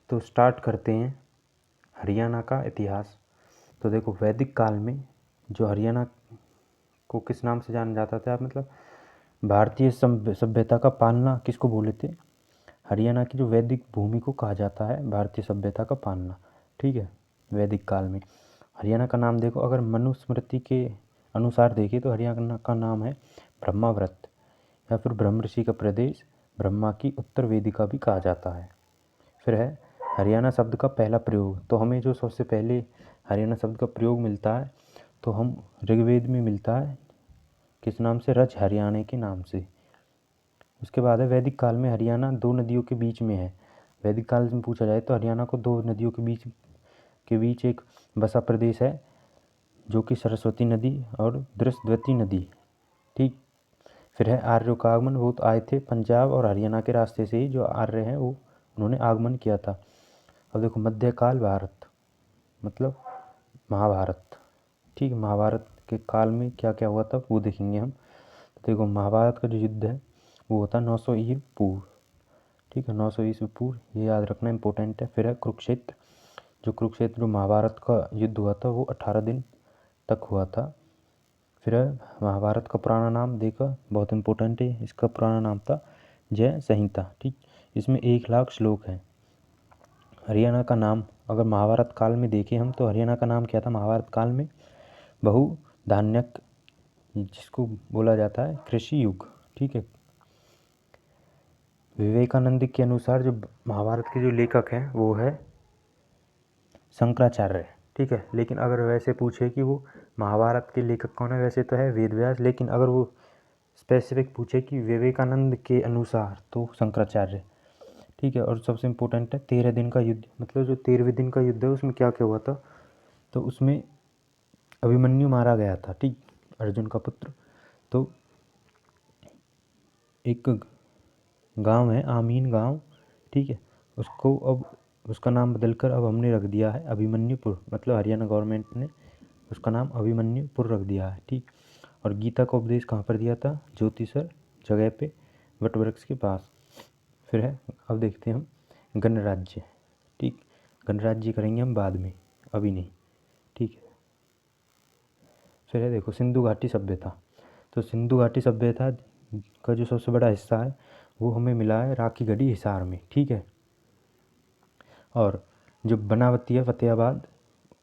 तो स्टार्ट करते हैं हरियाणा का इतिहास। तो देखो, वैदिक काल में जो हरियाणा को किस नाम से जाना जाता था, मतलब भारतीय सभ्यता का पालना किसको बोले थे? हरियाणा की जो वैदिक भूमि को कहा जाता है भारतीय सभ्यता का पालना। ठीक है, वैदिक काल में हरियाणा का नाम देखो, अगर मनुस्मृति के अनुसार देखें तो हरियाणा का नाम है ब्रह्माव्रत, या फिर ब्रह्मऋषि का प्रदेश, ब्रह्मा की उत्तर वेदिका भी कहा जाता है। फिर है हरियाणा शब्द का पहला प्रयोग। तो हमें जो सबसे पहले हरियाणा शब्द का प्रयोग मिलता है तो हम ऋग्वेद में मिलता है, किस नाम से? रज हरियाणे के नाम से। उसके बाद है वैदिक काल में हरियाणा दो नदियों के बीच में है। वैदिक काल में पूछा जाए तो हरियाणा को दो नदियों के बीच एक बसा प्रदेश है, जो कि सरस्वती नदी और दृष्टद्वती नदी। ठीक। फिर है आर्यों का आगमन। वो तो आए थे पंजाब और हरियाणा के रास्ते से ही, जो आर्य हैं वो उन्होंने आगमन किया था। अब देखो, मध्यकाल भारत मतलब महाभारत। ठीक है, महाभारत के काल में क्या क्या हुआ था वो देखेंगे हम। तो देखो, महाभारत का जो युद्ध है वो होता है 900 ईस्वी पूर्व। ठीक है, 900 ईस्वी पूर्व, ये याद रखना इंपॉर्टेंट है। फिर है कुरुक्षेत्र। जो महाभारत का युद्ध हुआ था वो 18 दिन तक हुआ था। फिर है महाभारत का पुराना नाम देखो, बहुत इंपॉर्टेंट है, इसका पुराना नाम था जय संहिता। ठीक, इसमें 1,00,000 श्लोक हैं। हरियाणा का नाम अगर महाभारत काल में देखें हम तो हरियाणा का नाम क्या था महाभारत काल में? बहुधान्यक, जिसको बोला जाता है कृषि युग। ठीक है, विवेकानंद के अनुसार जो महाभारत के जो लेखक हैं वो है शंकराचार्य। ठीक है, लेकिन अगर वैसे पूछे कि वो महाभारत के लेखक कौन है, वैसे तो है वेदव्यास, लेकिन अगर वो स्पेसिफिक पूछे कि विवेकानंद के अनुसार तो शंकराचार्य। ठीक है, और सबसे इम्पोर्टेंट है 13 दिन का युद्ध। मतलब जो 13वें दिन का युद्ध है उसमें क्या क्या हुआ था? तो उसमें अभिमन्यु मारा गया था। ठीक, अर्जुन का पुत्र। तो एक गांव है आमीन गांव, ठीक है, उसको अब उसका नाम बदलकर अब हमने रख दिया है अभिमन्युपुर। मतलब हरियाणा गवर्नमेंट ने उसका नाम अभिमन्युपुर रख दिया है। ठीक, और गीता का उपदेश कहाँ पर दिया था? ज्योतिसर जगह पे, वट वृक्ष के पास। फिर है, अब देखते हैं हम गणराज्य। ठीक, गणराज्य करेंगे हम बाद में, अभी नहीं। ठीक है, फिर है देखो सिंधु घाटी सभ्यता। तो सिंधु घाटी सभ्यता का जो सबसे बड़ा हिस्सा है वो हमें मिला है राखीगढ़ी हिसार में। ठीक है, और जो बनावती है फतेहाबाद,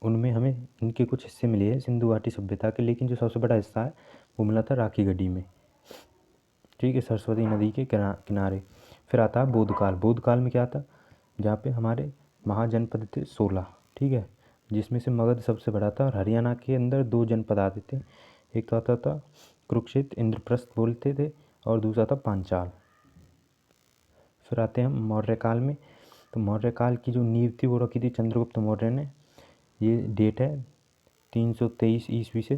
उनमें हमें इनके कुछ हिस्से मिले हैं सिंधु घाटी सभ्यता के, लेकिन जो सबसे बड़ा हिस्सा है वो मिला था राखीगढ़ी में। ठीक है, सरस्वती नदी के किनारे। फिर आता है बोधकाल। बोधकाल में क्या था? जहाँ पे हमारे महाजनपद थे 16। ठीक है, जिसमें से मगध सबसे बड़ा था, और हरियाणा के अंदर 2 जनपद आते थे। एक तो आता था कुरुक्षेत्र, इंद्रप्रस्थ बोलते थे, और दूसरा था पांचाल। फिर आते हैं हम मौर्य काल में। तो मौर्य काल की जो नींव थी वो रखी थी चंद्रगुप्त मौर्य ने। ये डेट है 323 ईस्वी से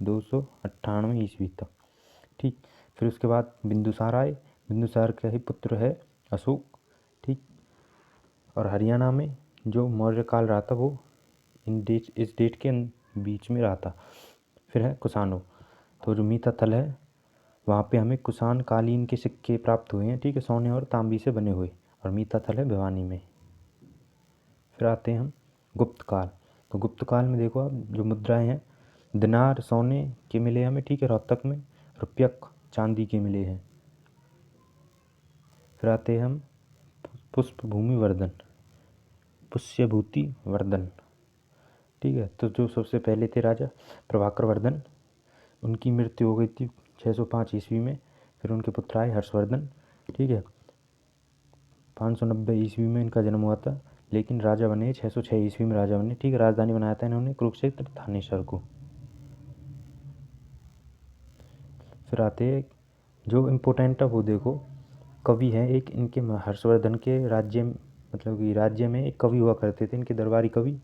298 ईस्वी तक। ठीक, फिर उसके बाद बिंदुसार आए। बिंदुसार का ही पुत्र है अशोक। ठीक, और हरियाणा में जो मौर्य काल रहा था वो इस डेट के बीच में रहा था। फिर है कुषाणों। तो जो मीता थल है वहाँ पे हमें कुषाण कालीन के सिक्के प्राप्त हुए हैं। ठीक है, सोने और तांबी से बने हुए, और मीता थल है भिवानी में। फिर आते हैं हम गुप्त काल। तो गुप्त काल में देखो आप जो मुद्राएं हैं, दिनार सोने के मिले हमें। ठीक है, रोहतक में रुपयक चांदी के मिले हैं। फिर आते हैं हम पुष्पभूमि वर्धन, पुष्यभूति वर्धन। ठीक है, तो जो सबसे पहले थे राजा प्रभाकर वर्धन, उनकी मृत्यु हो गई थी 605 ईस्वी में। फिर उनके पुत्र आए हर्षवर्धन। ठीक है, 590 ईस्वी में इनका जन्म हुआ था, लेकिन राजा बने 606 ईस्वी में राजा बने। ठीक है, राजधानी बनाया था इन्होंने कुरुक्षेत्र थानेश्वर को। फिर आते हैं जो इम्पोर्टेंट है वो देखो, कवि हैं एक इनके हर्षवर्धन के राज्य, मतलब कि राज्य में एक कवि हुआ करते थे इनके दरबारी कवि,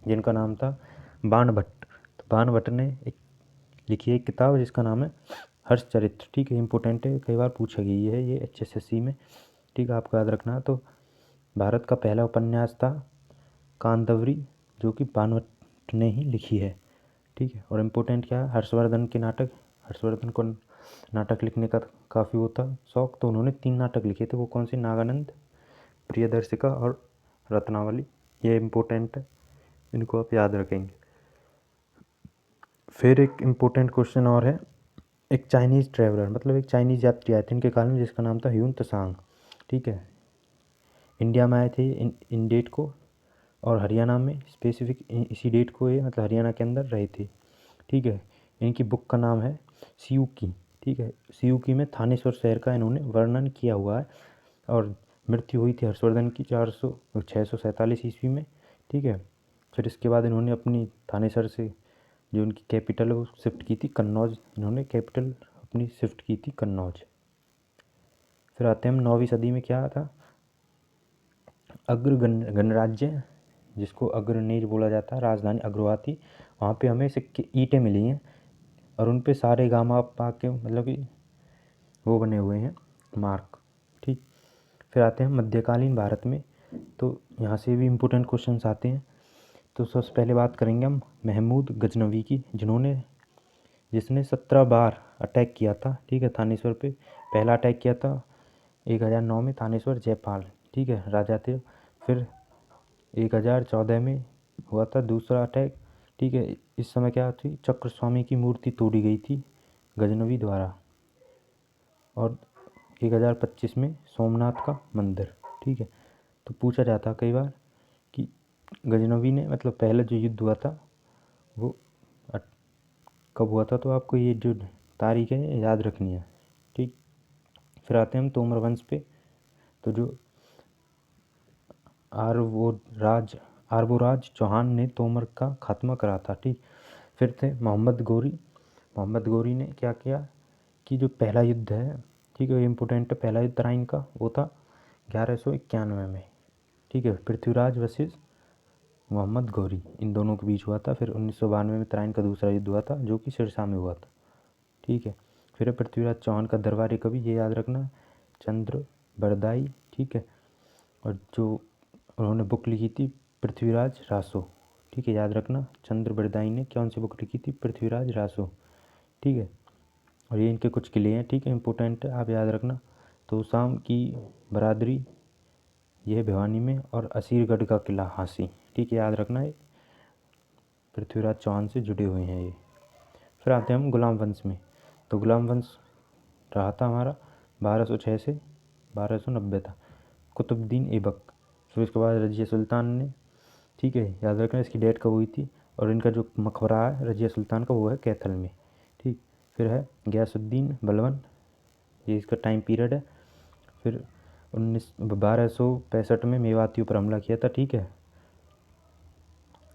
जिनका नाम था बाणभट्ट। तो बाणभट्ट ने एक लिखी है एक किताब जिसका नाम है हर्षचरित्र। ठीक है, इंपॉर्टेंट है, कई बार पूछा गई है ये HSSC में। ठीक है, आपको याद रखना। तो भारत का पहला उपन्यास था कांदवरी, जो कि बाणभट्ट ने ही लिखी है। ठीक है, और इम्पोर्टेंट क्या है, हर्षवर्धन के नाटक। हर्षवर्धन को नाटक लिखने का काफ़ी वो था शौक, तो उन्होंने 3 नाटक लिखे थे। वो कौन से? नागानंद, प्रियदर्शिका और रत्नावली, ये इम्पोर्टेंट है, इनको आप याद रखेंगे। फिर एक इम्पोर्टेंट क्वेश्चन और है, एक चाइनीज़ ट्रैवलर मतलब एक चाइनीज़ यात्री आए थे इनके काल में, जिसका नाम था ह्यून त्सांग। ठीक है, इंडिया में आए थे इन डेट को, और हरियाणा में स्पेसिफिक इसी डेट को ये मतलब हरियाणा के अंदर रहे थे। ठीक है, इनकी बुक का नाम है सियूकी। ठीक है, सियूकी में थानेश्वर शहर का इन्होंने वर्णन किया हुआ है, और मृत्यु हुई थी हर्षवर्धन की 647 ईस्वी में। ठीक है, फिर इसके बाद इन्होंने अपनी थानेसर से जो उनकी कैपिटल है वो शिफ्ट की थी कन्नौज, इन्होंने कैपिटल अपनी शिफ्ट की थी कन्नौज। फिर आते हैं हम 9वीं सदी में क्या था, अग्र गणराज्य, जिसको अग्रनेज बोला जाता है, राजधानी अग्रवा थी। वहाँ पे हमें सिक्के ईंटें मिली हैं, और उन पे सारे गामा पा के मतलब कि वो बने हुए हैं मार्क। ठीक, फिर आते हैं मध्यकालीन भारत में, तो यहाँ से भी इम्पोर्टेंट क्वेश्चंस आते हैं। तो सबसे पहले बात करेंगे हम महमूद गजनवी की, जिसने 17 बार अटैक किया था। ठीक है, थानेश्वर पे पहला अटैक किया था 1009 में, थानेश्वर जयपाल ठीक है राजा थे। फिर 1014 में हुआ था दूसरा अटैक। ठीक है, इस समय क्या थी, चक्र स्वामी की मूर्ति तोड़ी गई थी गजनवी द्वारा। और 1025 में सोमनाथ का मंदिर। ठीक है, तो पूछा जाता कई बार कि गजनवी ने मतलब पहला जो युद्ध हुआ था वो कब हुआ था, तो आपको ये जो तारीख है याद रखनी है। ठीक, फिर आते हैं हम तोमर वंश पे, तो जो आरवोराज चौहान ने तोमर का खात्मा करा था। ठीक, फिर थे मोहम्मद गोरी ने क्या किया कि जो पहला युद्ध है, ठीक है, इम्पोर्टेंट है, पहला युद्ध तराइन का वो था 1191 में। ठीक है, पृथ्वीराज वर्सेस मोहम्मद गौरी इन दोनों के बीच हुआ था। फिर 1992 में तराइन का दूसरा युद्ध हुआ था, जो कि सिरसा में हुआ था। ठीक है, फिर पृथ्वीराज चौहान का दरबारी कवि, ये याद रखना, चंद्र बरदाई। ठीक है, और जो उन्होंने बुक लिखी थी पृथ्वीराज रासो। ठीक है, याद रखना, चंद्र बरदाई ने कौन सी बुक लिखी थी, पृथ्वीराज रासो। ठीक है, और ये इनके कुछ किले हैं। ठीक है, इंपॉर्टेंट है, आप याद रखना, तोशाम की बरादरी यह भिवानी में, और असीरगढ़ का किला हांसी। ठीक है, याद रखना, ये पृथ्वीराज चौहान से जुड़े हुए हैं ये। फिर आते हैं हम गुलाम वंश में, तो गुलाम वंश रहा था हमारा 1206 से 1290 था, कुतुबुद्दीन ऐबक। फिर उसके बाद रजिया सुल्तान ने, ठीक है, याद रखना इसकी डेट कब हुई थी, और इनका जो मकबरा है रजिया सुल्तान का वो है कैथल में। ठीक, फिर है गयासुद्दीन बलबन, ये इसका टाइम पीरियड है। फिर 1265 में मेवातियों पर हमला किया था। ठीक है,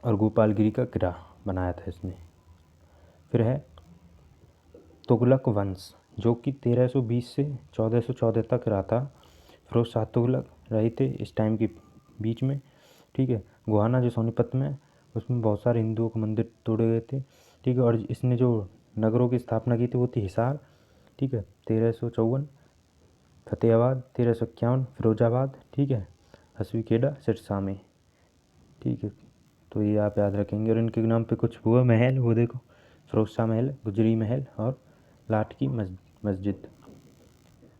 और गोपालगिरी का किला बनाया था इसने। फिर है तुगलक वंश, जो कि 1320 से 1414 तक रहा था। फिरोज शाह तुगलक रहे थे इस टाइम के बीच में। ठीक है, गोहाना जो सोनीपत में है, उसमें बहुत सारे हिंदुओं के मंदिर तोड़े गए थे। ठीक है, और इसने जो नगरों की स्थापना की थी वो थी हिसार, ठीक है, 1354, फतेहाबाद 1351, फिरोजाबाद, ठीक है, हसवीखेड़ा सिरसा में। ठीक है, तो ये आप याद रखेंगे। और इनके नाम पे कुछ हुआ महल, वो देखो, फिरोज शाह महल, गुजरी महल, और लाट की मस्जिद।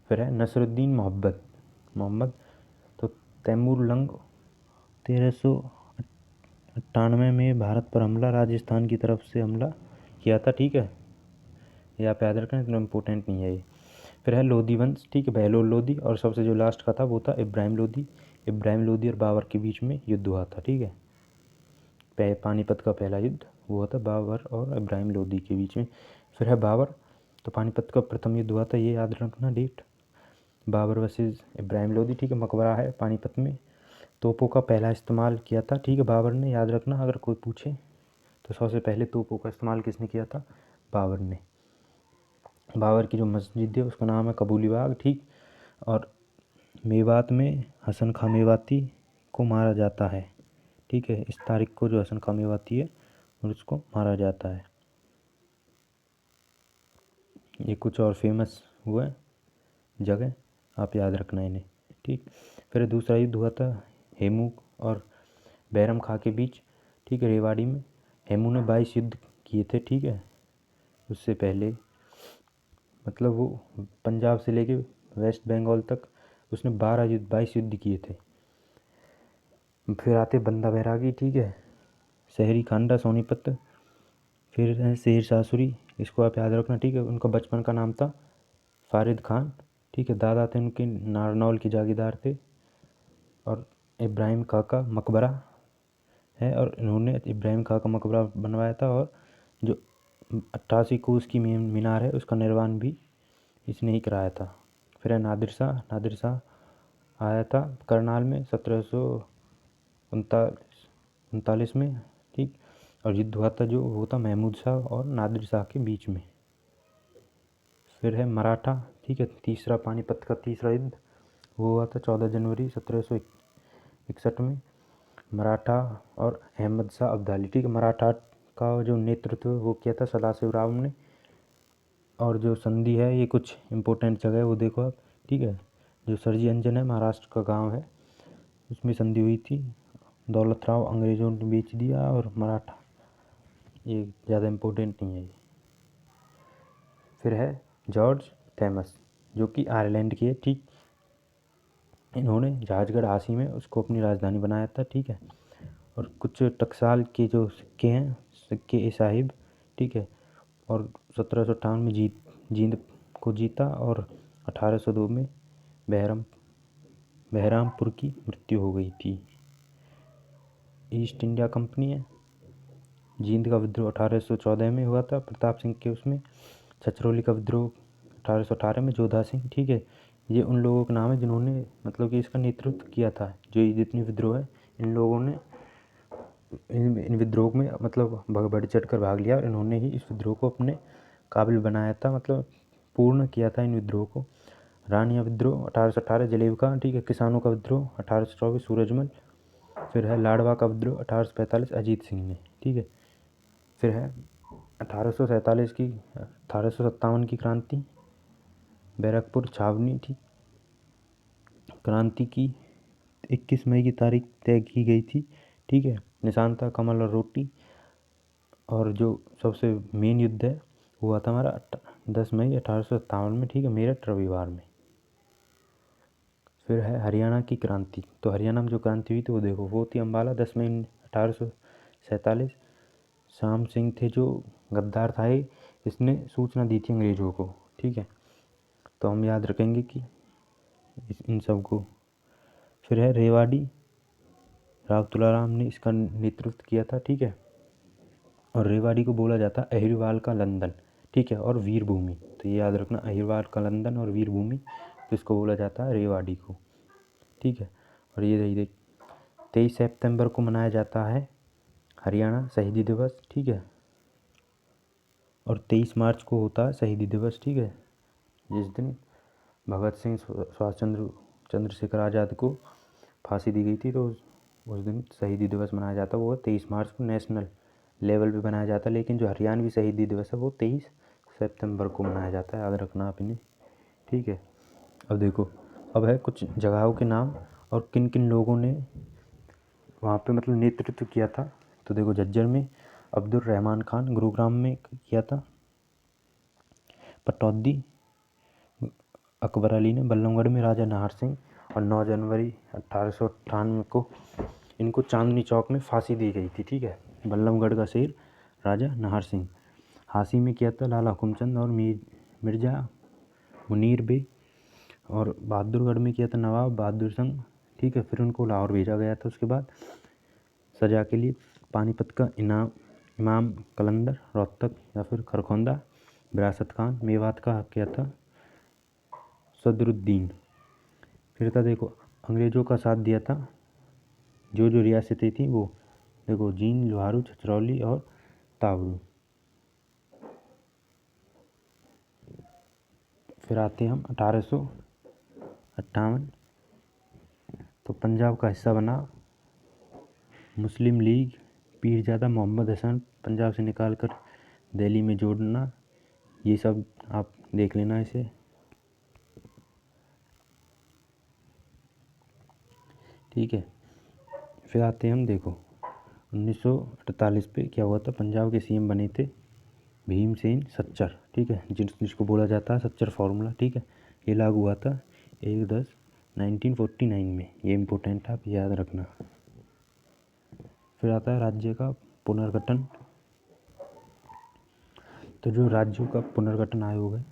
फिर है नसरुद्दीन मोहम्मद, तो तैमूर लंग 1398 में भारत पर हमला, राजस्थान की तरफ से हमला किया था। ठीक है, ये आप याद रखना, इतना इम्पोर्टेंट नहीं है ये। फिर है लोधी वंश, ठीक है, बहलोल लोधी, और सबसे जो लास्ट का था वो था इब्राहिम लोधी और बाबर के बीच में युद्ध हुआ था। ठीक है, पानीपत का पहला युद्ध हुआ था बाबर और इब्राहिम लोधी के बीच में। फिर है बाबर, तो पानीपत का प्रथम युद्ध हुआ था, ये याद रखना डेट, बाबर वर्सेस इब्राहिम लोधी। ठीक है, मकबरा है पानीपत में। तोपों का पहला इस्तेमाल किया था, ठीक है, बाबर ने, याद रखना अगर कोई पूछे तो सबसे पहले तोपों का इस्तेमाल किसने किया था, बाबर ने। बाबर की जो मस्जिद है उसका नाम है कबूली बाग। ठीक, और मेवात में हसन खां मेवाती को मारा जाता है। ठीक है, इस तारीख को जो हसन खां मेवाती है और उसको मारा जाता है। ये कुछ और फेमस हुआ जगह, आप याद रखना इन्हें। ठीक, फिर दूसरा युद्ध हुआ था हेमू और बैरम खां के बीच। ठीक है, रेवाड़ी में हेमू ने 22 युद्ध किए थे। ठीक है, उससे पहले मतलब वो पंजाब से लेके वेस्ट बंगाल तक उसने 22 युद्ध किए थे। फिर आते बंदा बैरागी, ठीक है, शहरी खांडा सोनीपत। फिर है शेर शाह सूरी, इसको आप याद रखना, ठीक है। उनका बचपन का नाम था फारिद खान, ठीक है। दादा थे उनके नारनौल के जागीरदार थे। और इब्राहिम खां का मकबरा है, और इन्होंने इब्राहिम खां का मकबरा बनवाया था। और जो 88 कोस की मीनार है उसका निर्माण भी इसने ही कराया था। फिर है नादिर शाह। नादिर शाह आया था करनाल में 1739 में, ठीक। और युद्ध हुआ था जो वो था महमूद शाह और नादिर शाह के बीच में। फिर है मराठा, ठीक है, तीसरा पानीपत का तीसरा युद्ध वो हुआ था 14 जनवरी 1761 में। मराठा और अहमद शाह अब्दाली, ठीक है। मराठा का जो नेतृत्व वो किया था सदाशिव राव ने। और जो संधि है ये कुछ इम्पोर्टेंट जगह है वो देखो आप, ठीक है। जो सरजी अंजन है महाराष्ट्र का गांव है, उसमें संधि हुई थी। दौलत राव अंग्रेज़ों ने बेच दिया और मराठा, ये ज़्यादा इम्पोर्टेंट नहीं है ये। फिर है जॉर्ज थॉमस, जो कि आयरलैंड के, ठीक। इन्होंने जहाजगढ़ हासी में उसको अपनी राजधानी बनाया था, ठीक है। और कुछ टकसाल के जो सिक्के हैं, सिक्के ए साहिब, ठीक है। और 1758 में जींद को जीता। और 1802 में बहरामपुर की मृत्यु हो गई थी। ईस्ट इंडिया कंपनी है, जींद का विद्रोह 1814 में हुआ था प्रताप सिंह के उसमें। छछरौली का विद्रोह 1818 में जोधा सिंह, ठीक है। ये उन लोगों का नाम है जिन्होंने मतलब कि इसका नेतृत्व किया था। जो ये जितनी विद्रोह है इन लोगों ने इन विद्रोह में मतलब बढ़ चढ़ कर भाग लिया, और इन्होंने ही इस विद्रोह को अपने काबिल बनाया था, मतलब पूर्ण किया था इन विद्रोह को। रानिया विद्रोह 1818 जलेब का, ठीक है। किसानों का विद्रोह 1824 सूरजमल। फिर है लाडवा का विद्रोह 1845 अजीत सिंह ने, ठीक है। फिर है 1857 की क्रांति, बैरकपुर छावनी, ठीक। क्रांति की 21 मई की तारीख तय की गई थी, ठीक है। निशान था कमल और रोटी। और जो सबसे मेन युद्ध है वो हुआ था हमारा 10 मई 1857 में, ठीक है, मेरठ रविवार में। फिर है हरियाणा की क्रांति। तो हरियाणा में जो क्रांति हुई थी वो देखो, वो थी अम्बाला 10 मई 1847। श्याम सिंह थे जो गद्दार था, इसने सूचना दी थी अंग्रेज़ों को, ठीक है। तो हम याद रखेंगे कि इन सब को। फिर है रेवाड़ी, राव तुलाराम ने इसका नेतृत्व किया था, ठीक है। और रेवाड़ी को बोला जाता है अहिरवाल का लंदन, ठीक है, और वीर भूमि। तो ये याद रखना, अहिरवाल का लंदन और वीर भूमि, तो इसको बोला जाता है रेवाड़ी को, ठीक है। और ये रही देख 23 सितंबर को मनाया जाता है हरियाणा शहीदी दिवस, ठीक है। और 23 मार्च को होता है शहीदी दिवस, ठीक है, जिस दिन भगत सिंह सुभाष चंद्रशेखर आज़ाद को फांसी दी गई थी। तो उस दिन शहीदी दिवस मनाया जाता है, वो 23 मार्च को नेशनल लेवल पे बनाया जाता है। लेकिन जो हरियाणवी शहीदी दिवस है वो 23 सितंबर को मनाया जाता है, याद रखना आप इन्हें, ठीक है। अब देखो, अब है कुछ जगहों के नाम और किन किन लोगों ने वहाँ पे मतलब नेतृत्व किया था। तो देखो, झज्जर में अब्दुल रहमान खान, गुरुग्राम में किया था पटौदी अकबर अली ने, बल्लभगढ़ में राजा नाहर सिंह। और 9 जनवरी 1898 को इनको चांदनी चौक में फांसी दी गई थी, ठीक है। बल्लभगढ़ का शेर राजा नाहर सिंह। हांसी में किया था लाला हुकुमचंद और मिर्ज़ा मुनीर बे। और बहादुरगढ़ में किया था नवाब बहादुर सिंह, ठीक है। फिर उनको लाहौर भेजा गया था उसके बाद सजा के लिए। पानीपत का इमाम कलंदर, रोहतक या फिर खरखोंदा विरासत खान। मेवात का किया था सदरुद्दीन। फिर था देखो, अंग्रेज़ों का साथ दिया था जो जो रियासतें थी वो देखो, जींद, लोहारू, छछरौली और तावड़ू। फिर आते हैं हम 1858। तो पंजाब का हिस्सा बना मुस्लिम लीग, पीरजादा मोहम्मद हसन पंजाब से निकाल कर दिल्ली में जोड़ना, ये सब आप देख लेना इसे, ठीक है। फिर आते हैं हम देखो 1948 पे क्या हुआ था। पंजाब के सीएम बने थे भीमसेन सच्चर, ठीक है, जिसको बोला जाता है सच्चर फार्मूला, ठीक है। ये लागू हुआ था 1/10/1949 में। ये इम्पोर्टेंट है, आप याद रखना। फिर आता है राज्य का पुनर्गठन। तो जो राज्यों का पुनर्गठन आयोग है